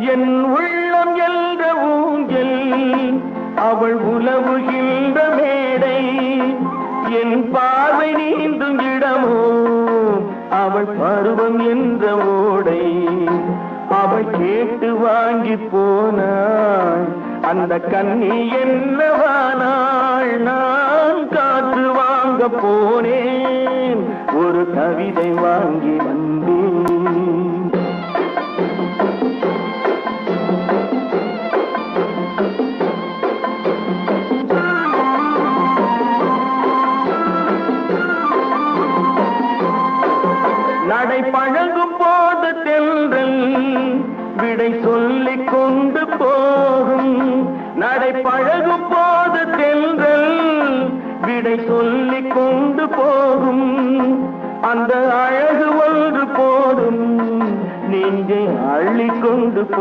என் உள்ளம் என்ற ஊஞ்சல் அவள் உலவுகின்ற மேடை, என் பார்வை நீந்தும் இடமோ அவள் பருவம் என்ற ஓடை. அவள் கேட்டு வாங்கி போனாள் அந்த கண்ணி என்னவானாள். நான் காற்று வாங்க போனேன் ஒரு கவிதை வாங்கி வந்தேன். நடை பழகும் போது தென்றல் விடை சொல்லிக் கொண்டு போகும். நடை பழகும் போது தென்றல் விடை சொல்லிக் கொண்டு போகும். அந்த அழகு ஒன்று போதும் நெஞ்சை அள்ளிக்கொண்டு போ